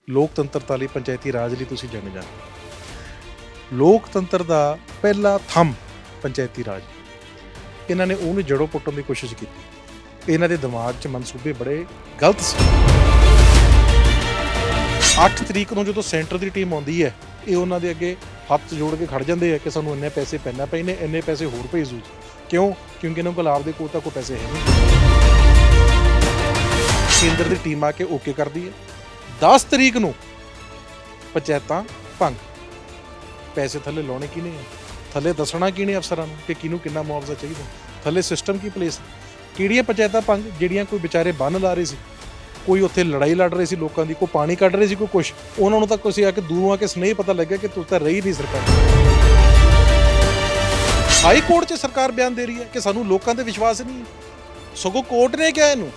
ਲੋਕਤੰਤਰਤਾ ਲਈ ਪੰਚਾਇਤੀ ਰਾਜ ਲਈ ਤੁਸੀਂ ਜਾਣੇ ਜਾਂਦੇ। ਲੋਕਤੰਤਰ ਦਾ ਪਹਿਲਾ ਥੰਮ ਪੰਚਾਇਤੀ ਰਾਜ। ਇਹਨਾਂ ਨੇ ਉਹਨੂੰ ਜੜੋਂ ਪੁੱਟਣ ਦੀ ਕੋਸ਼ਿਸ਼ ਕੀਤੀ। ਇਹਨਾਂ ਦੇ ਦਿਮਾਗ 'ਚ ਮਨਸੂਬੇ ਬੜੇ ਗਲਤ ਸੀ। 8 ਤਰੀਕ ਨੂੰ ਜਦੋਂ ਸੈਂਟਰ ਦੀ ਟੀਮ ਆਉਂਦੀ ਹੈ, ਇਹ ਉਹਨਾਂ ਦੇ ਅੱਗੇ ਹੱਥ ਜੋੜ ਕੇ ਖੜ ਜਾਂਦੇ ਆ ਕਿ ਸਾਨੂੰ ਇੰਨੇ ਪੈਸੇ ਪੈਣਾ ਪਏ ਨੇ, ਇੰਨੇ ਪੈਸੇ ਹੋਰ ਭੇਜ ਦਿਓ। ਕਿਉਂ? ਕਿਉਂਕਿ ਇਹਨਾਂ ਕੋਲ ਆਪਦੇ ਕੋਲ ਤਾਂ ਕੋਈ ਪੈਸੇ ਹੈ ਨਹੀਂ। ਕੇਂਦਰ ਦੀ ਟੀਮ ਆ ਕੇ ਓਕੇ ਕਰਦੀ ਹੈ। 10 ਤਰੀਕ ਨੂੰ ਪੰਚਾਇਤਾਂ ਭੰਗ। ਪੈਸੇ ਥੱਲੇ ਲਾਉਣੇ ਕਿਹਨੇ ਆ? ਥੱਲੇ ਦੱਸਣਾ ਕਿਹਨੇ ਅਫਸਰਾਂ ਨੂੰ ਕਿ ਕਿਹਨੂੰ ਕਿੰਨਾ ਮੁਆਵਜ਼ਾ ਚਾਹੀਦਾ? ਥੱਲੇ ਸਿਸਟਮ ਕੀ ਪਲੇਸ? ਕਿਹੜੀਆਂ ਪੰਚਾਇਤਾਂ ਭੰਗ? ਜਿਹੜੀਆਂ ਕੋਈ ਵਿਚਾਰੇ ਬੰਨ ਲਾ ਰਹੇ ਸੀ, ਕੋਈ ਉੱਥੇ ਲੜਾਈ ਲੜ ਰਹੇ ਸੀ ਲੋਕਾਂ ਦੀ, ਕੋਈ ਪਾਣੀ ਕੱਢ ਰਹੇ ਸੀ, ਕੋਈ ਕੁਛ। ਉਹਨਾਂ ਨੂੰ ਤਾਂ ਕੁਛ ਆ ਕੇ ਦੂਰੋਂ ਆ ਕੇ ਸਨੇਹ ਪਤਾ ਲੱਗਿਆ ਕਿ ਤੁਸੀਂ ਤਾਂ ਰਹੀ ਨਹੀਂ ਸਰਕਾਰ। ਹਾਈ ਕੋਰਟ 'ਚ ਸਰਕਾਰ ਬਿਆਨ ਦੇ ਰਹੀ ਹੈ ਕਿ ਸਾਨੂੰ ਲੋਕਾਂ ਤੇ ਵਿਸ਼ਵਾਸ ਨਹੀਂ ਹੈ। ਸਗੋਂ ਕੋਰਟ ਨੇ ਕਿਹਾ ਇਹਨੂੰ,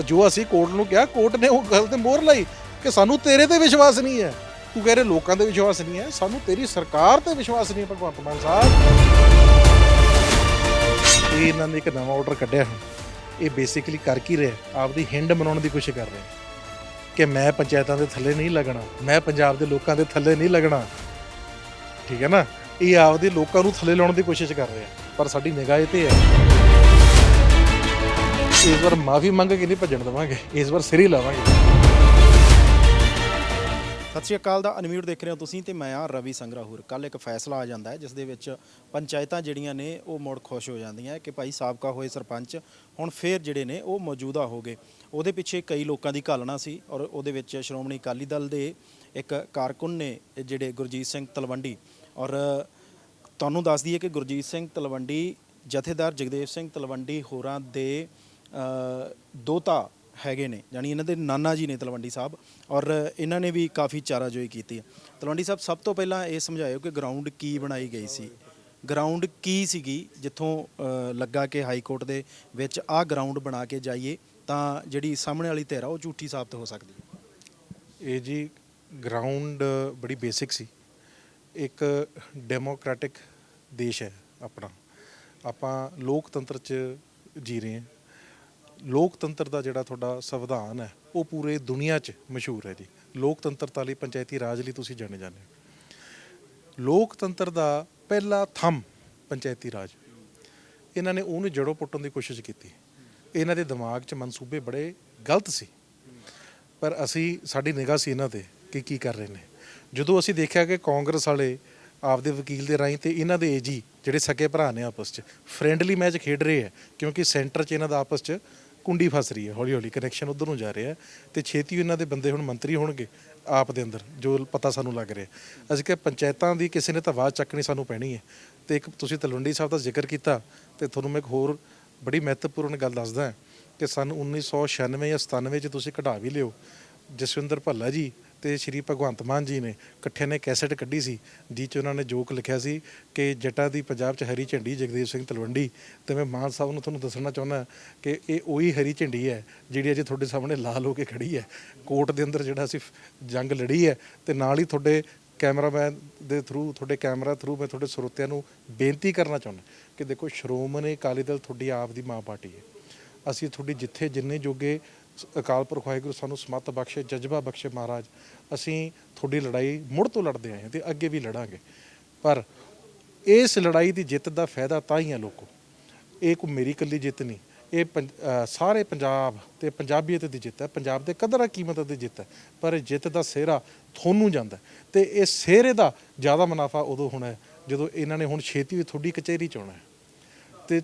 ਜੋ ਅਸੀਂ ਕੋਰਟ ਨੂੰ ਕਿਹਾ, ਕੋਰਟ ਨੇ ਉਹ ਗੱਲ ਤੇ ਮੋਹਰ ਲਾਈ ਕਿ ਸਾਨੂੰ ਤੇਰੇ ਤੇ ਵਿਸ਼ਵਾਸ ਨਹੀਂ ਹੈ। ਤੂੰ ਕਹਿ ਰਹੇ ਲੋਕਾਂ ਤੇ ਵਿਸ਼ਵਾਸ ਨਹੀਂ ਹੈ, ਸਾਨੂੰ ਤੇਰੀ ਸਰਕਾਰ ਤੇ ਵਿਸ਼ਵਾਸ ਨਹੀਂ ਹੈ। ਭਗਵੰਤ ਮਾਨ ਸਾਹਿਬ, ਇਹ ਇਹਨਾਂ ਨੇ ਇੱਕ ਨਵਾਂ ਆਰਡਰ ਕੱਢਿਆ ਹੈ। ਇਹ ਬੇਸਿਕਲੀ ਕਰ ਕੀ ਰਿਹਾ? ਆਪਦੀ ਹਿੰਡ ਬਣਾਉਣ ਦੀ ਕੋਸ਼ਿਸ਼ ਕਰ ਰਿਹਾ ਕਿ ਮੈਂ ਪੰਚਾਇਤਾਂ ਦੇ ਥੱਲੇ ਨਹੀਂ ਲੱਗਣਾ, ਮੈਂ ਪੰਜਾਬ ਦੇ ਲੋਕਾਂ ਦੇ ਥੱਲੇ ਨਹੀਂ ਲੱਗਣਾ। ਠੀਕ ਹੈ ਨਾ? ਇਹ ਆਪਦੇ ਲੋਕਾਂ ਨੂੰ ਥੱਲੇ ਲਾਉਣ ਦੀ ਕੋਸ਼ਿਸ਼ ਕਰ ਰਿਹਾ, ਪਰ ਸਾਡੀ ਨਿਗਾਹ ਇਹ ਤੇ ਹੈ। ਇਸ ਵਾਰ ਮਾਫੀ ਮੰਗ ਕੇ ਨਹੀਂ ਭੱਜਣ ਦੇਵਾਂਗੇ, ਇਸ ਵਾਰ ਸਿਰ ਹੀ ਲਾਵਾਂਗੇ। ਸਤਿ ਸ਼੍ਰੀ ਅਕਾਲ ਦਾ ਅਨਮਿਊਟ ਦੇਖ ਰਹੇ ਹੋ ਤੁਸੀਂ ਤੇ ਮੈਂ ਆ ਰਵੀ ਸੰਗਰਾਹੁਰ। ਕੱਲ ਇੱਕ ਫੈਸਲਾ ਆ ਜਾਂਦਾ ਹੈ ਜਿਸ ਦੇ ਵਿੱਚ ਪੰਚਾਇਤਾਂ ਜਿਹੜੀਆਂ ਨੇ ਉਹ ਮੁੜ ਖੁਸ਼ ਹੋ ਜਾਂਦੀਆਂ ਕਿ ਭਾਈ ਸਾਬਕਾ ਹੋਏ ਸਰਪੰਚ ਹੁਣ ਫੇਰ ਜਿਹੜੇ ਨੇ ਉਹ ਮੌਜੂਦਾ ਹੋ ਗਏ। ਉਹਦੇ ਪਿੱਛੇ ਕਈ ਲੋਕਾਂ ਦੀ ਘਾਲਣਾ ਸੀ ਔਰ ਉਹਦੇ ਵਿੱਚ ਸ਼੍ਰੋਮਣੀ ਅਕਾਲੀ ਦਲ ਦੇ ਇੱਕ ਕਾਰਕੁਨ ਨੇ ਜਿਹੜੇ ਗੁਰਜੀਤ ਸਿੰਘ ਤਲਵੰਡੀ, ਔਰ ਤੁਹਾਨੂੰ ਦੱਸ ਦਈਏ ਕਿ ਗੁਰਜੀਤ ਸਿੰਘ ਤਲਵੰਡੀ ਜਥੇਦਾਰ ਜਗਦੇਵ ਸਿੰਘ ਤਲਵੰਡੀ ਹੋਰਾਂ ਦੇ ਦੋਤਾ ਹੈਗੇ ਨੇ, ਯਾਨੀ ਇਹਨਾਂ ਦੇ ਨਾਨਾ ਜੀ ਨੇ ਤਲਵੰਡੀ ਸਾਹਿਬ, ਔਰ ਇਹਨਾਂ ਨੇ ਵੀ ਕਾਫੀ ਚਾਰਾਜੋਈ ਕੀਤੀ ਹੈ। ਤਲਵੰਡੀ ਸਾਹਿਬ, ਸਭ ਤੋਂ ਪਹਿਲਾਂ ਇਹ ਸਮਝਾਇਓ ਕਿ ਗਰਾਊਂਡ ਕੀ ਬਣਾਈ ਗਈ ਸੀ? ਗਰਾਊਂਡ ਕੀ ਸੀਗੀ ਜਿੱਥੋਂ ਲੱਗਾ ਕਿ ਹਾਈ ਕੋਰਟ ਦੇ ਵਿੱਚ ਆਹ ਗਰਾਊਂਡ ਬਣਾ ਕੇ ਜਾਈਏ ਤਾਂ ਜਿਹੜੀ ਸਾਹਮਣੇ ਵਾਲੀ ਧਿਰ ਆ ਉਹ ਝੂਠੀ ਸਾਬਤ ਹੋ ਸਕਦੀ ਹੈ? ਇਹ ਜੀ ਗਰਾਊਂਡ ਬੜੀ ਬੇਸਿਕ ਸੀ। ਇੱਕ ਡੈਮੋਕ੍ਰੈਟਿਕ ਦੇਸ਼ ਹੈ ਆਪਣਾ, ਆਪਾਂ ਲੋਕਤੰਤਰ 'ਚ ਜੀ ਰਹੇ ਹਾਂ। ਲੋਕਤੰਤਰ ਦਾ ਜਿਹੜਾ ਤੁਹਾਡਾ ਸੰਵਿਧਾਨ ਹੈ ਉਹ ਪੂਰੇ ਦੁਨੀਆ 'ਚ ਮਸ਼ਹੂਰ ਹੈ ਜੀ। ਲੋਕਤੰਤਰਤਾ ਲਈ ਪੰਚਾਇਤੀ ਰਾਜ ਲਈ ਤੁਸੀਂ ਜਾਣੇ ਜਾਂਦੇ ਹੋ। ਲੋਕਤੰਤਰ ਦਾ ਪਹਿਲਾ ਥੰਮ ਪੰਚਾਇਤੀ ਰਾਜ। ਇਹਨਾਂ ਨੇ ਉਹਨੂੰ ਜੜੋਂ ਪੁੱਟਣ ਦੀ ਕੋਸ਼ਿਸ਼ ਕੀਤੀ। ਇਹਨਾਂ ਦੇ ਦਿਮਾਗ 'ਚ ਮਨਸੂਬੇ ਬੜੇ ਗਲਤ ਸੀ, ਪਰ ਸਾਡੀ ਨਿਗਾਹ ਸੀ ਇਹਨਾਂ 'ਤੇ ਕਿ ਕੀ ਕਰ ਰਹੇ ਨੇ। ਜਦੋਂ ਅਸੀਂ ਦੇਖਿਆ ਕਿ ਕਾਂਗਰਸ ਵਾਲੇ ਆਪਦੇ ਵਕੀਲ ਦੇ ਰਾਹੀਂ ਤੇ ਇਹਨਾਂ ਦੇ ਏਜੀ ਜਿਹੜੇ ਸਕੇ ਭਰਾ ਨੇ ਆਪਸ 'ਚ ਫਰੈਂਡਲੀ ਮੈਚ ਖੇਡ ਰਹੇ ਹੈ, ਕਿਉਂਕਿ ਸੈਂਟਰ 'ਚ ਇਹਨਾਂ ਦਾ ਆਪਸ 'ਚ ਕੁੰਡੀ ਫਸ ਰਹੀ ਹੈ, ਹੌਲੀ ਹੌਲੀ ਕਨੈਕਸ਼ਨ ਉੱਧਰ ਨੂੰ ਜਾ ਰਿਹਾ ਤੇ ਛੇਤੀ ਇਹਨਾਂ ਦੇ ਬੰਦੇ ਹੁਣ ਮੰਤਰੀ ਹੋਣਗੇ ਆਪ ਦੇ ਅੰਦਰ, ਜੋ ਪਤਾ ਸਾਨੂੰ ਲੱਗ ਰਿਹਾ। ਅਸੀਂ ਕਿ ਪੰਚਾਇਤਾਂ ਦੀ ਕਿਸੇ ਨੇ ਤਾਂ ਆਵਾਜ਼ ਚੱਕਣੀ ਸਾਨੂੰ ਪੈਣੀ ਹੈ। ਤੇ ਇੱਕ ਤੁਸੀਂ ਤਲਵੰਡੀ ਸਾਹਿਬ ਦਾ ਜ਼ਿਕਰ ਕੀਤਾ ਤੇ ਤੁਹਾਨੂੰ ਮੈਂ ਇੱਕ ਹੋਰ ਬੜੀ ਮਹੱਤਵਪੂਰਨ ਗੱਲ ਦੱਸਦਾ ਕਿ ਸਨ 1996 ਜਾਂ 97 'ਚ ਤੁਸੀਂ ਕਢਾ ਵੀ ਲਿਓ, ਜਸਵਿੰਦਰ ਭੱਲਾ ਜੀ ਤੇ ਸ਼੍ਰੀ ਭਗਵੰਤ ਮਾਨ ਜੀ ਨੇ ਇਕੱਠੇ ਨੇ ਕੈਸਟ ਕੱਢੀ ਸੀ, ਜਿਹ 'ਚ ਉਹਨਾਂ ਨੇ ਜੋਕ ਲਿਖਿਆ ਸੀ ਕਿ ਜੱਟਾਂ ਦੀ ਪੰਜਾਬ 'ਚ ਹਰੀ ਝੰਡੀ ਜਗਦੇਵ ਸਿੰਘ ਤਲਵੰਡੀ। ਤੇ ਮੈਂ ਮਾਨ ਸਾਹਿਬ ਨੂੰ ਤੁਹਾਨੂੰ ਦੱਸਣਾ ਚਾਹੁੰਦਾ ਕਿ ਇਹ ਉਹੀ ਹਰੀ ਝੰਡੀ ਹੈ ਜਿਹੜੀ ਅਜੇ ਤੁਹਾਡੇ ਸਾਹਮਣੇ ਲਾਲ ਹੋ ਕੇ ਖੜੀ ਹੈ। ਕੋਰਟ ਦੇ ਅੰਦਰ ਜਿਹੜਾ ਅਸੀਂ ਜੰਗ ਲੜੀ ਹੈ, ਤੇ ਨਾਲ ਹੀ ਤੁਹਾਡੇ ਕੈਮਰਾਮੈਨ ਦੇ ਥਰੂ, ਤੁਹਾਡੇ ਕੈਮਰਾ ਥਰੂ ਮੈਂ ਤੁਹਾਡੇ ਸਰੋਤਿਆਂ ਨੂੰ ਬੇਨਤੀ ਕਰਨਾ ਚਾਹੁੰਦਾ ਕਿ ਦੇਖੋ, ਸ਼੍ਰੋਮਣੀ ਅਕਾਲੀ ਦਲ ਤੁਹਾਡੀ ਆਪ ਦੀ ਮਾਂ ਪਾਰਟੀ ਹੈ। ਅਸੀਂ ਤੁਹਾਡੀ ਜਿੱਥੇ ਜਿੰਨੇ ਜੋਗੇ ਅਕਾਲ ਪੁਰਖ ਵਾਹਿਗੁਰੂ ਸਾਨੂੰ ਸਮੱਤ ਬਖਸ਼ੇ, ਜਜ਼ਬਾ ਬਖਸ਼ੇ ਮਹਾਰਾਜ, ਅਸੀਂ ਤੁਹਾਡੀ ਲੜਾਈ ਮੁੜ ਤੋਂ ਲੜਦੇ ਆਏ ਹਾਂ ਤੇ ਅੱਗੇ ਵੀ ਲੜਾਂਗੇ। ਪਰ ਇਸ ਲੜਾਈ ਦੀ ਜਿੱਤ ਦਾ ਫਾਇਦਾ ਤਾਂ ਹੀ ਹੈ ਲੋਕੋ, ਇਹ ਕੋਈ ਮੇਰੀ ਇਕੱਲੀ ਜਿੱਤ ਨਹੀਂ, ਇਹ ਸਾਰੇ ਪੰਜਾਬ ਤੇ ਪੰਜਾਬੀਅਤ ਦੀ ਜਿੱਤ ਹੈ, ਪੰਜਾਬ ਦੇ ਕਦਰਾਂ ਕੀਮਤਾਂ ਦੀ ਜਿੱਤ ਹੈ। ਪਰ ਜਿੱਤ ਦਾ ਸਿਹਰਾ ਤੁਹਾਨੂੰ ਜਾਂਦਾ ਤੇ ਇਹ ਸਿਹਰੇ ਦਾ ਜ਼ਿਆਦਾ ਮੁਨਾਫਾ ਉਦੋਂ ਹੋਣਾ ਜਦੋਂ ਇਹਨਾਂ ਨੇ ਹੁਣ ਛੇਤੀ ਤੁਹਾਡੀ ਕਚਹਿਰੀ 'ਚ ਆਉਣਾ ਤੇ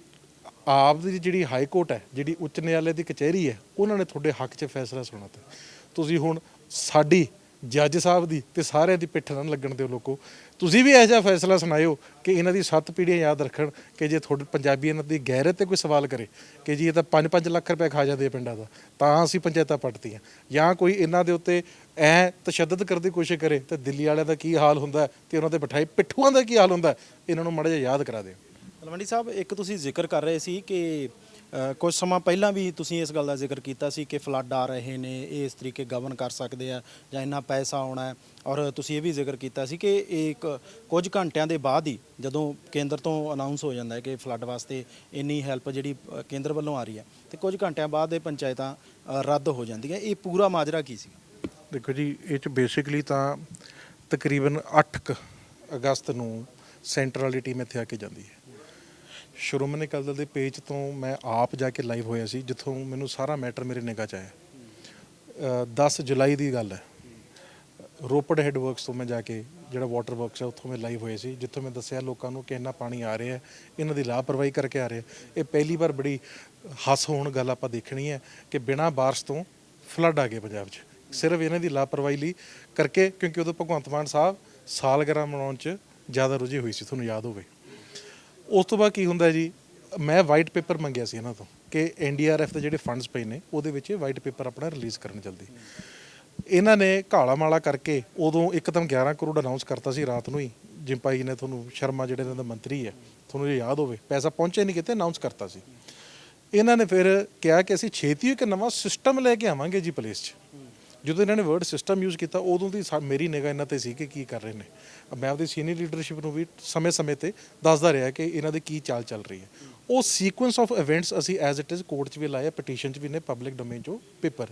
ਆਪ ਦੀ ਜਿਹੜੀ ਹਾਈ ਕੋਰਟ ਹੈ, ਜਿਹੜੀ ਉੱਚ ਨਿਆਲੇ ਦੀ ਕਚਹਿਰੀ ਹੈ, ਉਹਨਾਂ ਨੇ ਤੁਹਾਡੇ ਹੱਕ 'ਚ ਫੈਸਲਾ ਸੁਣਾਤਾ। ਤੁਸੀਂ ਹੁਣ ਸਾਡੀ ਜੱਜ ਸਾਹਿਬ ਦੀ ਤੇ ਸਾਰਿਆਂ ਦੀ ਪਿੱਠ ਨਾਲ ਲੱਗਣ ਦਿਓ ਲੋਕੋ। ਤੁਸੀਂ ਵੀ ਇਹੋ ਜਿਹਾ ਫੈਸਲਾ ਸੁਣਾਇਓ ਕਿ ਇਹਨਾਂ ਦੀ 7 ਪੀੜ੍ਹੀਆਂ ਯਾਦ ਰੱਖਣ ਕਿ ਜੇ ਤੁਹਾਡੇ ਪੰਜਾਬੀ ਇਹਨਾਂ ਦੀ ਗੈਰਤ 'ਤੇ ਕੋਈ ਸਵਾਲ ਕਰੇ ਕਿ ਜੀ ਇਹ ਤਾਂ 5-5 ਲੱਖ ਰੁਪਏ ਖਾ ਜਾਂਦੇ ਪਿੰਡਾਂ ਦਾ, ਤਾਂ ਅਸੀਂ ਪੰਚਾਇਤਾਂ ਪੱਟਤੀਆਂ, ਜਾਂ ਕੋਈ ਇਹਨਾਂ ਦੇ ਉੱਤੇ ਤਸ਼ੱਦਦ ਕਰਨ ਦੀ ਕੋਸ਼ਿਸ਼ ਕਰੇ ਤਾਂ ਦਿੱਲੀ ਵਾਲਿਆਂ ਦਾ ਕੀ ਹਾਲ ਹੁੰਦਾ ਤੇ ਉਹਨਾਂ ਦੇ ਬਿਠਾਏ ਪਿੱਠੂਆਂ ਦਾ ਕੀ ਹਾਲ ਹੁੰਦਾ, ਇਹਨਾਂ ਨੂੰ ਮਾੜਾ ਜਿਹਾ ਯਾਦ ਕਰਾ ਦਿਓ। ਤਲਵੰਡੀ ਸਾਹਿਬ, ਇੱਕ ਤੁਸੀਂ ਜ਼ਿਕਰ ਕਰ ਰਹੇ ਸੀ ਕਿ ਕੁਝ ਸਮਾਂ ਪਹਿਲਾਂ ਵੀ ਤੁਸੀਂ ਇਸ ਗੱਲ ਦਾ ਜ਼ਿਕਰ ਕੀਤਾ ਸੀ ਕਿ ਫਲੱਡ ਆ ਰਹੇ ਨੇ, ਇਹ ਇਸ ਤਰੀਕੇ ਗਵਰਨ ਕਰ ਸਕਦੇ ਆ ਜਾਂ ਇੰਨਾ ਪੈਸਾ ਆਉਣਾ ਹੈ, ਔਰ ਤੁਸੀਂ ਇਹ ਵੀ ਜ਼ਿਕਰ ਕੀਤਾ ਸੀ ਕਿ ਇੱਕ ਕੁਝ ਘੰਟਿਆਂ ਦੇ ਬਾਅਦ ਹੀ ਜਦੋਂ ਕੇਂਦਰ ਤੋਂ ਅਨਾਉਂਸ ਹੋ ਜਾਂਦਾ ਹੈ ਕਿ ਫਲੱਡ ਵਾਸਤੇ ਇੰਨੀ ਹੈਲਪ ਜਿਹੜੀ ਕੇਂਦਰ ਵੱਲੋਂ ਆ ਰਹੀ ਹੈ, ਤੇ ਕੁਝ ਘੰਟਿਆਂ ਬਾਅਦ ਇਹ ਪੰਚਾਇਤਾਂ ਰੱਦ ਹੋ ਜਾਂਦੀਆਂ। ਇਹ ਪੂਰਾ ਮਾਜਰਾ ਕੀ ਸੀ? ਦੇਖੋ ਜੀ, ਇਹ ਚ ਬੇਸਿਕਲੀ ਤਾਂ ਤਕਰੀਬਨ 8 ਅਗਸਤ ਨੂੰ ਸੈਂਟਰ ਵਾਲੀ ਟੀਮ ਇੱਥੇ ਆ ਕੇ ਜਾਂਦੀ ਹੈ। ਸ਼੍ਰੋਮਣੀ ਅਕਾਲੀ ਦਲ ਦੇ ਪੇਜ ਤੋਂ ਮੈਂ ਆਪ ਜਾ ਕੇ ਲਾਈਵ ਹੋਇਆ ਸੀ, ਜਿੱਥੋਂ ਮੈਨੂੰ ਸਾਰਾ ਮੈਟਰ ਮੇਰੇ ਨਿਗਾਹ 'ਚ ਆਇਆ। 10 ਜੁਲਾਈ ਦੀ ਗੱਲ ਹੈ। ਰੋਪੜ ਹੈੱਡ ਵਰਕਸ ਤੋਂ ਮੈਂ ਜਾ ਕੇ, ਜਿਹੜਾ ਵਾਟਰ ਵਰਕਸ ਹੈ, ਉੱਥੋਂ ਮੈਂ ਲਾਈਵ ਹੋਏ ਸੀ, ਜਿੱਥੋਂ ਮੈਂ ਦੱਸਿਆ ਲੋਕਾਂ ਨੂੰ ਕਿ ਇੰਨਾ ਪਾਣੀ ਆ ਰਿਹਾ, ਇਹਨਾਂ ਦੀ ਲਾਪਰਵਾਹੀ ਕਰਕੇ ਆ ਰਿਹਾ। ਇਹ ਪਹਿਲੀ ਵਾਰ ਬੜੀ ਹੱਸ ਹੋਣ ਗੱਲ ਆਪਾਂ ਦੇਖਣੀ ਹੈ ਕਿ ਬਿਨਾਂ ਬਾਰਿਸ਼ ਤੋਂ ਫਲੱਡ ਆ ਗਏ ਪੰਜਾਬ 'ਚ, ਸਿਰਫ ਇਹਨਾਂ ਦੀ ਲਾਪਰਵਾਹੀ ਲਈ ਕਰਕੇ, ਕਿਉਂਕਿ ਉਦੋਂ ਭਗਵੰਤ ਮਾਨ ਸਾਹਿਬ ਸਾਲਗਿਰਾ ਮਨਾਉਣ 'ਚ ਜ਼ਿਆਦਾ ਰੁੱਝੇ ਹੋਏ ਸੀ, ਤੁਹਾਨੂੰ ਯਾਦ ਹੋਵੇ। ਉਸ ਤੋਂ ਬਾਅਦ ਕੀ ਹੁੰਦਾ ਜੀ, ਮੈਂ ਵਾਈਟ ਪੇਪਰ ਮੰਗਿਆ ਸੀ ਇਹਨਾਂ ਤੋਂ ਕਿ NDRF ਦੇ ਜਿਹੜੇ ਫੰਡਸ ਪਏ ਨੇ ਉਹਦੇ ਵਿੱਚ ਵਾਈਟ ਪੇਪਰ ਆਪਣਾ ਰਿਲੀਜ਼ ਕਰਨ ਜਲਦੀ। ਇਹਨਾਂ ਨੇ ਘਾਲਾ ਮਾਲਾ ਕਰਕੇ ਉਦੋਂ ਇੱਕਦਮ 11 ਕਰੋੜ ਅਨਾਉਂਸ ਕਰਤਾ ਸੀ ਰਾਤ ਨੂੰ ਹੀ। ਜਿੰਪਾਈ ਨੇ, ਤੁਹਾਨੂੰ ਸ਼ਰਮਾ ਜਿਹੜੇ ਇਹਨਾਂ ਦਾ ਮੰਤਰੀ ਹੈ, ਤੁਹਾਨੂੰ ਜੇ ਯਾਦ ਹੋਵੇ, ਪੈਸਾ ਪਹੁੰਚੇ ਨਹੀਂ ਕਿਤੇ, ਅਨਾਉਂਸ ਕਰਤਾ ਸੀ। ਇਹਨਾਂ ਨੇ ਫਿਰ ਕਿਹਾ ਕਿ ਅਸੀਂ ਛੇਤੀ ਇੱਕ ਨਵਾਂ ਸਿਸਟਮ ਲੈ ਕੇ ਆਵਾਂਗੇ ਜੀ ਪਲੇਸ 'ਚ। ਜਦੋਂ ਇਹਨਾਂ ਨੇ ਵਰਡ ਸਿਸਟਮ ਯੂਜ਼ ਕੀਤਾ, ਉਦੋਂ ਦੀ ਮੇਰੀ ਨਿਗਾਹ ਇਹਨਾਂ 'ਤੇ ਸੀ ਕਿ ਕੀ ਕਰ ਰਹੇ ਨੇ। ਮੈਂ ਆਪਦੀ ਸੀਨੀਅਰ ਲੀਡਰਸ਼ਿਪ ਨੂੰ ਵੀ ਸਮੇਂ-ਸਮੇਂ 'ਤੇ ਦੱਸਦਾ ਰਿਹਾ ਕਿ ਇਹਨਾਂ ਦੀ ਕੀ ਚਾਲ ਚੱਲ ਰਹੀ ਹੈ। ਉਹ ਸੀਕੁਐਂਸ ਆਫ ਇਵੈਂਟਸ ਅਸੀਂ ਐਜ਼ ਇਟ ਇਜ਼ ਕੋਰਟ 'ਚ ਵੀ ਲਾਇਆ, ਪਟੀਸ਼ਨ 'ਚ ਵੀ ਨੇ, ਪਬਲਿਕ ਡੋਮੇਨ 'ਚੋਂ ਪੇਪਰ।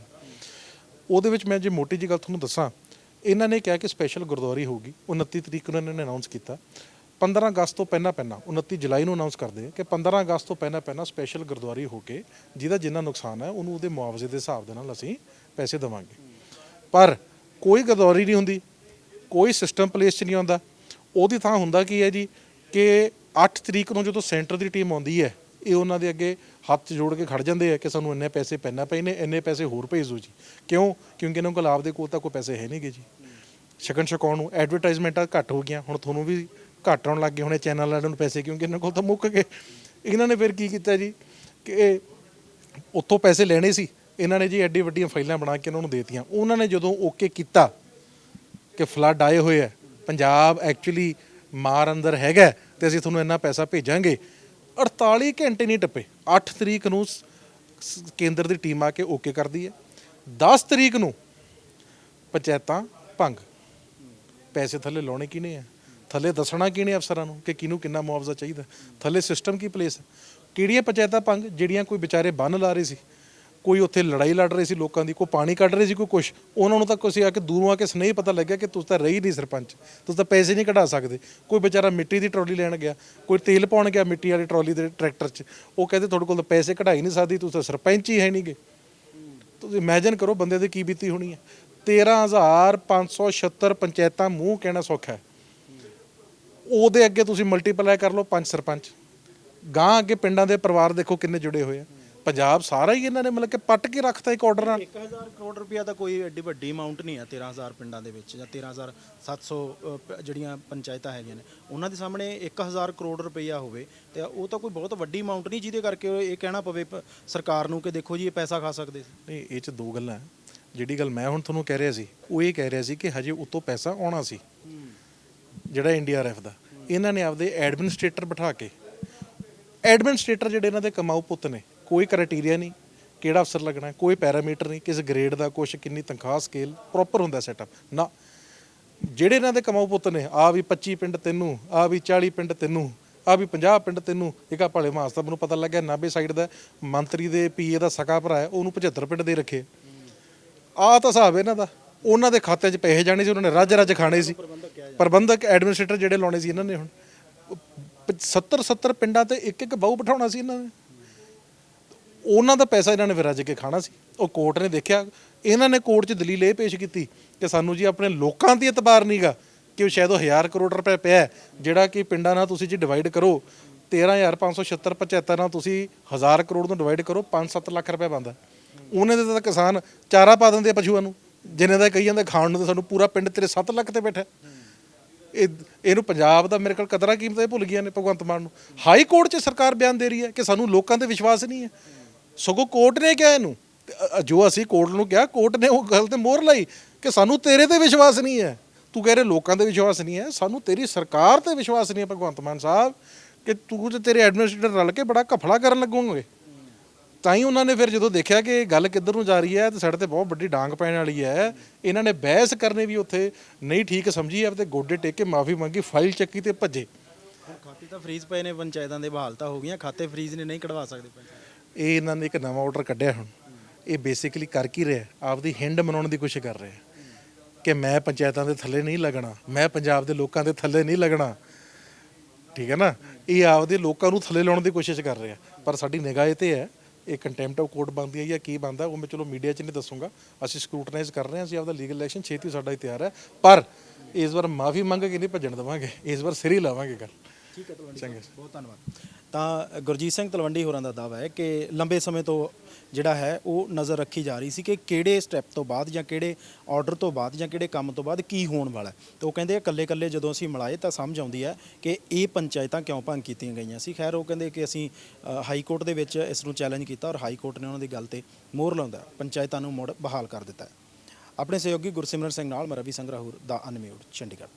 ਉਹਦੇ ਵਿੱਚ ਮੈਂ ਜੇ ਮੋਟੀ ਜੀ ਗੱਲ ਤੁਹਾਨੂੰ ਦੱਸਾਂ, ਇਹਨਾਂ ਨੇ ਕਿਹਾ ਕਿ ਸਪੈਸ਼ਲ ਗੁਰਦੁਆਰੀ ਹੋਊਗੀ। 29 ਤਰੀਕ ਨੂੰ ਇਹਨਾਂ ਨੇ ਅਨਾਉਂਸ ਕੀਤਾ। 15 ਅਗਸਤ ਤੋਂ ਪਹਿਲਾਂ 29 ਜੁਲਾਈ ਨੂੰ ਅਨਾਉਂਸ ਕਰਦੇ ਕਿ 15 ਅਗਸਤ ਤੋਂ ਪਹਿਲਾਂ ਸਪੈਸ਼ਲ ਗੁਰਦੁਆਰੀ ਹੋ ਕੇ ਜਿਹਦਾ ਜਿੰਨਾ ਨੁਕਸਾਨ ਹੈ ਉਹਨੂੰ ਉਹਦੇ ਮੁਆਵਜ਼ੇ ਦੇ ਹਿਸਾਬ ਦੇ ਨਾਲ ਅਸੀਂ ਪੈਸੇ ਦੇਵਾਂਗੇ। ਪਰ ਕੋਈ ਗੁਰਦੁਆਰੀ ਨਹੀਂ ਹੁੰਦੀ, ਕੋਈ ਸਿਸਟਮ ਪਲੇਸ 'ਚ ਨਹੀਂ ਆਉਂਦਾ। ਉਹਦੀ ਥਾਂ ਹੁੰਦਾ ਕੀ ਹੈ ਜੀ ਕਿ 8 ਤਰੀਕ ਨੂੰ ਜਦੋਂ ਸੈਂਟਰ ਦੀ ਟੀਮ ਆਉਂਦੀ ਹੈ, ਇਹ ਉਹਨਾਂ ਦੇ ਅੱਗੇ ਹੱਥ ਜੋੜ ਕੇ ਖੜ ਜਾਂਦੇ ਆ ਕਿ ਸਾਨੂੰ ਇੰਨੇ ਪੈਸੇ ਪੈਣਾ ਪਏ ਨੇ, ਇੰਨੇ ਪੈਸੇ ਹੋਰ ਭੇਜ ਦਿਓ ਜੀ। ਕਿਉਂ? ਕਿਉਂਕਿ ਇਹਨਾਂ ਕੋਲ ਆਪਦੇ ਕੋਲ ਤਾਂ ਕੋਈ ਪੈਸੇ ਹੈ ਨਹੀਂਗੇ ਜੀ ਛਕਣ ਛਕਾਉਣ ਨੂੰ। ਐਡਵਰਟਾਈਜ਼ਮੈਂਟਾਂ ਘੱਟ ਹੋ ਗਈਆਂ, ਹੁਣ ਤੁਹਾਨੂੰ ਵੀ ਘੱਟ ਆਉਣ ਲੱਗ ਗਏ ਹੋਣੇ ਚੈਨਲ ਵਾਲਿਆਂ ਨੂੰ ਪੈਸੇ, ਕਿਉਂਕਿ ਇਹਨਾਂ ਕੋਲ ਤਾਂ ਮੁੱਕ ਗਏ। ਇਹਨਾਂ ਨੇ ਫਿਰ ਕੀ ਕੀਤਾ ਜੀ ਕਿ ਉੱਥੋਂ ਪੈਸੇ ਲੈਣੇ ਸੀ, ਇਹਨਾਂ ਨੇ ਜੀ ਐਡੀ ਵੱਡੀਆਂ ਫਾਈਲਾਂ ਬਣਾ ਕੇ ਉਹਨਾਂ ਨੂੰ ਦੇਤੀਆਂ। ਉਹਨਾਂ ਨੇ ਜਦੋਂ ਓਕੇ ਕੀਤਾ ਕਿ ਫਲੱਡ ਆਏ ਹੋਏ ਹੈ, ਪੰਜਾਬ ਐਕਚੁਅਲੀ ਮਾਰ ਅੰਦਰ ਹੈਗਾ ਤੇ ਅਸੀਂ ਤੁਹਾਨੂੰ ਇੰਨਾ ਪੈਸਾ ਭੇਜਾਂਗੇ, 48 ਘੰਟੇ ਨਹੀਂ ਟੱਪੇ, 8 ਤਰੀਕ ਨੂੰ ਕੇਂਦਰ ਦੀ ਟੀਮ ਆ ਕੇ ਓਕੇ ਕਰਦੀ ਹੈ। 10 ਤਰੀਕ ਨੂੰ ਪੰਚਾਇਤਾਂ ਭੰਗ। ਪੈਸੇ ਥੱਲੇ ਲਾਉਣੇ ਕਿਹਨੇ ਆ, ਥੱਲੇ ਦੱਸਣਾ ਕਿਹਨੇ ਅਫਸਰਾਂ ਨੂੰ ਕਿ ਕਿਹਨੂੰ ਕਿੰਨਾ ਮੁਆਵਜ਼ਾ ਚਾਹੀਦਾ, ਥੱਲੇ ਸਿਸਟਮ ਕੀ ਪਲੇਸ ਹੈ। ਕਿਹੜੀਆਂ ਪੰਚਾਇਤਾਂ ਭੰਗ? ਜਿਹੜੀਆਂ ਕੋਈ ਵਿਚਾਰੇ ਬੰਨ ਲਾ ਰਹੇ ਸੀ, ਕੋਈ ਉੱਥੇ ਲੜਾਈ ਲੜ ਰਹੇ ਸੀ ਲੋਕਾਂ ਦੀ, ਕੋਈ ਪਾਣੀ ਕੱਢ ਰਹੇ ਸੀ, ਕੋਈ ਕੁਛ। ਉਹਨਾਂ ਨੂੰ ਤਾਂ ਕੁਛ ਆ ਕੇ ਦੂਰੋਂ ਆ ਕੇ ਸੁਨੇਹੀ ਪਤਾ ਲੱਗਿਆ ਕਿ ਤੁਸੀਂ ਤਾਂ ਰਹੀ ਨਹੀਂ ਸਰਪੰਚ, ਤੁਸੀਂ ਤਾਂ ਪੈਸੇ ਨਹੀਂ ਕਢਾ ਸਕਦੇ। ਕੋਈ ਵਿਚਾਰਾ ਮਿੱਟੀ ਦੀ ਟਰਾਲੀ ਲੈਣ ਗਿਆ, ਕੋਈ ਤੇਲ ਪਾਉਣ ਗਿਆ ਮਿੱਟੀ ਵਾਲੀ ਟਰਾਲੀ ਦੇ ਟਰੈਕਟਰ 'ਚ, ਉਹ ਕਹਿੰਦੇ ਤੁਹਾਡੇ ਕੋਲ ਤਾਂ ਪੈਸੇ ਕਢਾਈ ਨਹੀਂ ਸਕਦੀ, ਤੁਸੀਂ ਤਾਂ ਸਰਪੰਚ ਹੀ ਹੈ ਨਹੀਂਗੇ। ਤੁਸੀਂ ਇਮੈਜਿਨ ਕਰੋ ਬੰਦੇ ਦੀ ਕੀ ਬੀਤੀ ਹੋਣੀ ਹੈ। 13,576 ਪੰਚਾਇਤਾਂ, ਮੂੰਹ ਕਹਿਣਾ ਸੌਖਾ ਹੈ, ਉਹਦੇ ਅੱਗੇ ਤੁਸੀਂ ਮਲਟੀਪਲਾਈ ਕਰ ਲਓ 5 ਸਰਪੰਚ। ਗਾਂ ਅੱਗੇ ਪਿੰਡਾਂ ਦੇ ਪਰਿਵਾਰ ਦੇਖੋ ਕਿੰਨੇ ਜੁੜੇ ਹੋਏ ਆ। ਪੰਜਾਬ ਸਾਰਾ ਹੀ ਇਹਨਾਂ ਨੇ ਮਤਲਬ ਕਿ ਪੱਟ ਕੇ ਰੱਖਤਾ ਇੱਕ ਆਰਡਰ ਨਾਲ। 1000 ਕਰੋੜ ਰੁਪਇਆ ਤਾਂ ਕੋਈ ਐਡੀ ਵੱਡੀ ਅਮਾਉਂਟ ਨਹੀਂ ਹੈ 13,000 ਪਿੰਡਾਂ ਦੇ ਵਿੱਚ, ਜਾਂ 13,700 ਜਿਹੜੀਆਂ ਪੰਚਾਇਤਾਂ ਹੈਗੀਆਂ ਨੇ ਉਹਨਾਂ ਦੇ ਸਾਹਮਣੇ 1000 ਕਰੋੜ ਰੁਪਈਆ ਹੋਵੇ ਤੇ ਉਹ ਤਾਂ ਕੋਈ ਬਹੁਤ ਵੱਡੀ ਅਮਾਉਂਟ ਨਹੀਂ ਜਿਹਦੇ ਕਰਕੇ ਇਹ ਕਹਿਣਾ ਪਵੇ ਸਰਕਾਰ ਨੂੰ ਕਿ ਦੇਖੋ ਜੀ ਇਹ ਪੈਸਾ ਖਾ ਸਕਦੇ ਸੀ। ਨਹੀਂ, ਇਹ 'ਚ ਦੋ ਗੱਲਾਂ। ਜਿਹੜੀ ਗੱਲ ਮੈਂ ਹੁਣ ਤੁਹਾਨੂੰ ਕਹਿ ਰਿਹਾ ਸੀ, ਉਹ ਇਹ ਕਹਿ ਰਿਹਾ ਸੀ ਕਿ ਹਜੇ ਉੱਤੋਂ ਪੈਸਾ ਆਉਣਾ ਸੀ ਜਿਹੜਾ NDRF ਦਾ। ਇਹਨਾਂ ਨੇ ਆਪਦੇ ਐਡਮਿਨਿਸਟ੍ਰੇਟਰ ਬਿਠਾ ਕੇ, ਐਡਮਿਨਿਸਟ੍ਰੇਟਰ ਜਿਹੜੇ ਇਹਨਾਂ ਦੇ ਕਮਾਊ ਪੁੱਤ ਨੇ, ਕੋਈ ਕ੍ਰਾਈਟੀਰੀਆ ਨਹੀਂ ਕਿਹੜਾ ਅਫਸਰ ਲੱਗਣਾ, ਕੋਈ ਪੈਰਾਮੀਟਰ ਨਹੀਂ, ਕਿਸ ਗ੍ਰੇਡ ਦਾ, ਕੁਛ ਕਿੰਨੀ ਤਨਖਾਹ, ਸਕੇਲ ਪ੍ਰੋਪਰ ਹੁੰਦਾ ਸੈਟਅਪ ਨਾ। ਜਿਹੜੇ ਇਹਨਾਂ ਦੇ ਕਮਾਊ ਪੁੱਤ ਨੇ, ਆ ਵੀ 25 ਪਿੰਡ ਤੈਨੂੰ, ਆ ਵੀ 40 ਪਿੰਡ ਤੈਨੂੰ, ਆ ਵੀ 50 ਪਿੰਡ ਤੈਨੂੰ। ਇੱਕ ਆ ਭਲੇ ਮਾਸ ਦਾ ਮੈਨੂੰ ਪਤਾ ਲੱਗਿਆ ਨਾਭੇ ਸਾਈਡ ਦਾ ਮੰਤਰੀ ਦੇ PA ਦਾ ਸਕਾ ਭਰਾ ਹੈ, ਉਹਨੂੰ 75 ਪਿੰਡ ਦੇ ਰੱਖੇ। ਆਹ ਤਾਂ ਹਿਸਾਬ ਇਹਨਾਂ ਦਾ। ਉਹਨਾਂ ਦੇ ਖਾਤੇ 'ਚ ਪੈਸੇ ਜਾਣੇ ਸੀ, ਉਹਨਾਂ ਨੇ ਰੱਜ ਖਾਣੇ ਸੀ। ਪ੍ਰਬੰਧਕ ਐਡਮਿਨਿਸਟ੍ਰੇਟਰ ਜਿਹੜੇ ਲਾਉਣੇ ਸੀ ਇਹਨਾਂ ਨੇ, ਹੁਣ 70 ਪਿੰਡਾਂ ਤੇ ਇੱਕ ਬਾਹੂ ਬਿਠਾਉਣਾ ਸੀ ਇਹਨਾਂ ਨੇ। ਉਹਨਾਂ ਦਾ ਪੈਸਾ ਇਹਨਾਂ ਨੇ ਫਿਰ ਰੱਜ ਕੇ ਖਾਣਾ ਸੀ। ਉਹ ਕੋਰਟ ਨੇ ਦੇਖਿਆ, ਇਹਨਾਂ ਨੇ ਕੋਰਟ 'ਚ ਦਲੀਲ ਇਹ ਪੇਸ਼ ਕੀਤੀ ਕਿ ਸਾਨੂੰ ਜੀ ਆਪਣੇ ਲੋਕਾਂ ਦੀ ਇਤਬਾਰ ਨਹੀਂਗਾ ਕਿ ਸ਼ਾਇਦ ਉਹ 1000 ਕਰੋੜ ਰੁਪਏ ਪਿਆ, ਜਿਹੜਾ ਕਿ ਪਿੰਡਾਂ ਨਾਲ ਤੁਸੀਂ ਜੀ ਡਿਵਾਈਡ ਕਰੋ, 13,576 ਪੰਚਾਇਤਾਂ ਨਾਲ ਤੁਸੀਂ 1000 ਕਰੋੜ ਨੂੰ ਡਿਵਾਈਡ ਕਰੋ, 5-7 ਲੱਖ ਰੁਪਏ ਬਣਦਾ। ਉਹਨੇ ਦੇ ਤਾਂ ਕਿਸਾਨ ਚਾਰਾ ਪਾ ਦਿੰਦੇ ਆ ਪਸ਼ੂਆਂ ਨੂੰ, ਜਿੰਨੇ ਦਾ ਕਹੀ ਜਾਂਦੇ ਖਾਣ ਨੂੰ, ਤਾਂ ਸਾਨੂੰ ਪੂਰਾ ਪਿੰਡ ਤੇਰੇ 7 ਲੱਖ ਤੇ ਬੈਠਾ। ਇਹਨੂੰ ਪੰਜਾਬ ਦਾ ਮੇਰੇ ਕੋਲ ਕਦਰਾਂ ਕੀਮਤਾਂ ਇਹ ਭੁੱਲ ਗਈਆਂ ਨੇ ਭਗਵੰਤ ਮਾਨ ਨੂੰ। ਹਾਈ ਕੋਰਟ 'ਚ ਸਰਕਾਰ ਬਿਆਨ ਦੇ ਰਹੀ ਹੈ ਕਿ ਸਾਨੂੰ ਲੋਕਾਂ ਤੇ ਵਿਸ਼ਵਾਸ ਨਹੀਂ ਹੈ, ਸਗੋਂ ਕੋਰਟ ਨੇ ਕਿਹਾ ਇਹਨੂੰ, ਜੋ ਅਸੀਂ ਕੋਰਟ ਨੂੰ ਕਿਹਾ, ਕੋਰਟ ਨੇ ਉਹ ਗੱਲ ਤੇ ਮੋਹਰ ਲਾਈ ਕਿ ਸਾਨੂੰ ਤੇਰੇ ਤੇ ਵਿਸ਼ਵਾਸ ਨਹੀਂ ਹੈ। ਤੂੰ ਕਹਿ ਰਹੇ ਲੋਕਾਂ ਤੇ ਵਿਸ਼ਵਾਸ ਨਹੀਂ ਹੈ, ਸਾਨੂੰ ਤੇਰੀ ਸਰਕਾਰ ਤੇ ਵਿਸ਼ਵਾਸ ਨਹੀਂ ਹੈ ਭਗਵੰਤ ਮਾਨ ਸਾਹਿਬ, ਕਿ ਤੂੰ ਤੇ ਤੇਰੇ ਐਡਮਿਨਿਸਟ੍ਰੇਟਰ ਰਲ ਕੇ ਬੜਾ ਘਪਲਾ ਕਰਨ ਲੱਗੋਗੇ। ਤਾਂ ਹੀ ਉਹਨਾਂ ਨੇ ਫਿਰ ਜਦੋਂ ਦੇਖਿਆ ਕਿ ਗੱਲ ਕਿੱਧਰ ਨੂੰ ਜਾ ਰਹੀ ਹੈ ਤੇ ਸਾਡੇ ਤੇ ਬਹੁਤ ਵੱਡੀ ਡਾਂਗ ਪੈਣ ਵਾਲੀ ਹੈ, ਇਹਨਾਂ ਨੇ ਬਹਿਸ ਕਰਨੇ ਵੀ ਉੱਥੇ ਨਹੀਂ ਠੀਕ ਸਮਝੀ ਹੈ ਤੇ ਗੋਡੇ ਟੇਕ ਕੇ ਮਾਫੀ ਮੰਗੀ, ਫਾਈਲ ਚੱਕੀ ਤੇ ਭੱਜੇ। ਹੁਣ ਖਾਤੇ ਤਾਂ ਫਰੀਜ਼ ਪਏ ਨੇ, ਪੰਚਾਇਤਾਂ ਦੇ ਬਹਾਲਤਾ ਹੋ ਗਈਆਂ, ਖਾਤੇ ਫਰੀਜ਼ ਨੇ, ਨਹੀਂ ਕਢਵਾ ਸਕਦੇ ਪੰਚਾਇਤ। ਇਹ ਇਹਨਾਂ ਨੇ ਇੱਕ ਨਵਾਂ ਆਰਡਰ ਕੱਢਿਆ ਹੁਣ। ਇਹ ਬੇਸਿਕਲੀ ਕਰ ਕੀ ਰਿਹਾ, ਆਪਦੀ ਹਿੰਡ ਮਨਾਉਣ ਦੀ ਕੋਸ਼ਿਸ਼ ਕਰ ਰਿਹਾ। ਕਿ ਮੈਂ ਪੰਚਾਇਤਾਂ ਦੇ ਥੱਲੇ ਨਹੀਂ ਲੱਗਣਾ, ਮੈਂ ਪੰਜਾਬ ਦੇ ਲੋਕਾਂ ਦੇ ਥੱਲੇ ਨਹੀਂ ਲੱਗਣਾ, ਠੀਕ ਹੈ ਨਾ। ਇਹ ਆਪਦੇ ਲੋਕਾਂ ਨੂੰ ਥੱਲੇ ਲਾਉਣ ਦੀ ਕੋਸ਼ਿਸ਼ ਕਰ ਰਿਹਾ, ਪਰ ਸਾਡੀ ਨਿਗਾਹ ਇਹ ਤੇ ਹੈ ਇਹ ਕੰਟੈਂਪਟ ਆਫ ਕੋਰਟ ਬਣਦੀ ਹੈ ਜਾਂ ਕੀ ਬਣਦਾ ਉਹ ਮੈਂ ਚਲੋ ਮੀਡੀਆ 'ਚ ਨਹੀਂ ਦੱਸੂੰਗਾ। ਅਸੀਂ ਸਕਰੂਟਨਾਈਜ਼ ਕਰ ਰਹੇ ਹਾਂ, ਅਸੀਂ ਆਪਦਾ ਲੀਗਲ ਐਕਸ਼ਨ ਛੇਤੀ ਸਾਡਾ ਹੀ ਤਿਆਰ ਹੈ, ਪਰ ਇਸ ਵਾਰ ਮਾਫੀ ਮੰਗ ਕੇ ਨਹੀਂ ਭੱਜਣ ਦੇਵਾਂਗੇ, ਇਸ ਵਾਰ ਸਿਰ ਹੀ ਲਾਵਾਂਗੇ ਗੱਲ। ਠੀਕ ਹੈ ਤਲਵੰਡੀ ਚੰਗਾ ਬਹੁਤ ਧੰਨਵਾਦ। ਤਾਂ ਗੁਰਜੀਤ ਸਿੰਘ ਤਲਵੰਡੀ ਹੋਰਾਂ ਦਾ ਦਾਅਵਾ ਹੈ ਕਿ ਲੰਬੇ ਸਮੇਂ ਤੋਂ ਜਿਹੜਾ ਹੈ ਉਹ ਨਜ਼ਰ ਰੱਖੀ ਜਾ ਰਹੀ ਸੀ ਕਿ ਕਿਹੜੇ ਸਟੈਪ ਤੋਂ ਬਾਅਦ ਜਾਂ ਕਿਹੜੇ ਆਰਡਰ ਤੋਂ ਬਾਅਦ ਜਾਂ ਕਿਹੜੇ ਕੰਮ ਤੋਂ ਬਾਅਦ ਕੀ ਹੋਣ ਵਾਲਾ ਹੈ। ਤਾਂ ਉਹ ਕਹਿੰਦੇ ਇਕੱਲੇ ਜਦੋਂ ਅਸੀਂ ਮਿਲਾਏ ਤਾਂ ਸਮਝ ਆਉਂਦੀ ਹੈ ਕਿ ਇਹ ਪੰਚਾਇਤਾਂ ਕਿਉਂ ਭੰਗ ਕੀਤੀਆਂ ਗਈਆਂ ਸੀ। ਖੈਰ ਉਹ ਕਹਿੰਦੇ ਕਿ ਅਸੀਂ ਹਾਈ ਕੋਰਟ ਦੇ ਵਿੱਚ ਇਸ ਨੂੰ ਚੈਲੰਜ ਕੀਤਾ ਔਰ ਹਾਈ ਕੋਰਟ ਨੇ ਉਹਨਾਂ ਦੀ ਗੱਲ ਤੇ ਮੋਹਰ ਲਾਉਂਦਾ ਪੰਚਾਇਤਾਂ ਨੂੰ ਮੁੜ ਬਹਾਲ ਕਰ ਦਿੱਤਾ ਹੈ। ਆਪਣੇ ਸਹਿਯੋਗੀ ਗੁਰਸਿਮਰਨ ਸਿੰਘ ਨਾਲ ਮੈਂ ਰਵੀ ਸੰਗਰਾਹੁਰ ਦਾ ਅਨਮਿਊਟ ਚੰਡੀਗੜ੍ਹ।